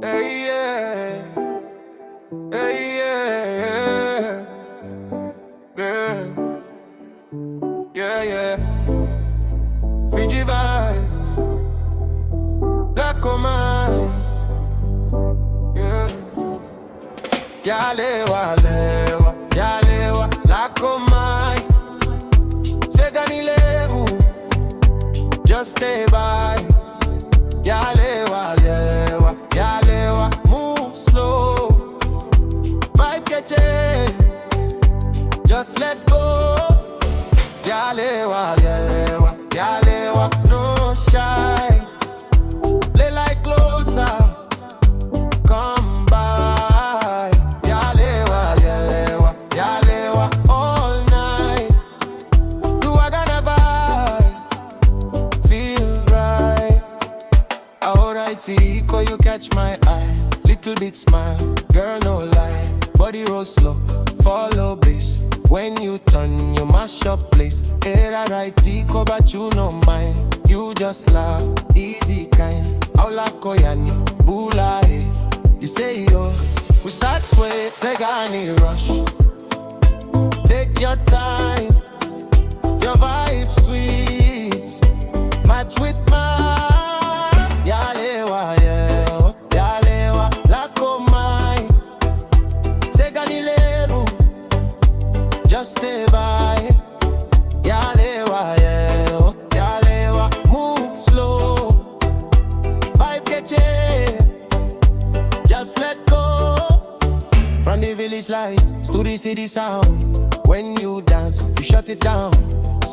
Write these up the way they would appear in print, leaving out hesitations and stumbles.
Hey, yeah. Hey, yeah. Yeah. Yeah, yeah. Fiji vibes. Black on mine. Yeah. Yalewa, lewa. Yalewa, black on mine. Segani levu. Just stay by. Yalewa, lewa. Yalewa, move slow. Vibe catchy. Just let go. Yalewa, Yalewa, Yalewa, no shy. Play like closer, come by. Yalewa, Yalewa, Yalewa, all night. Do I gotta vibe? Feel right. Alright, Tico, you catch my eye. Little bit smile, girl, no lie. Body roll slow, follow bass. When you turn, you mash up place. Era right, Tico, but you no mind. You just laugh, easy kind. Aula koyani, bula eh. You say yo, we start sway, segani rush. Take your time, your vibe sweet. Match with mine. Yalewa, yeah, Yalewa, lako mine. Segani leru. Just stay by. Yalewa, yeah, Yalewa, move slow. Vibe catchy. Just let go. From the village lights to the city sound. When you dance, you shut it down.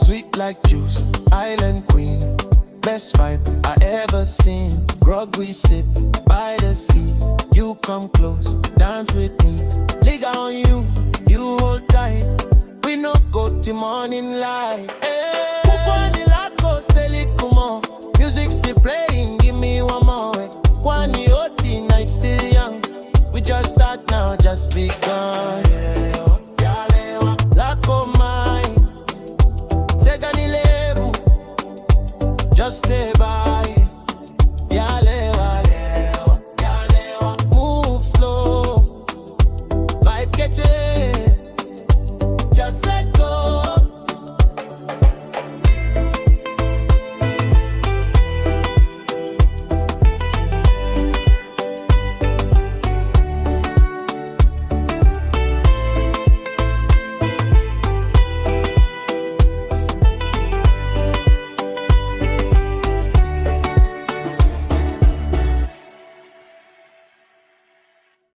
Sweet like juice, island queen. Best vibe I ever seen. Grog we sip by the sea. You come close, dance with me. Liga on you, you hold tight. We no go till morning light. Hey. Upon the lacos, tell it come on. Music still playing.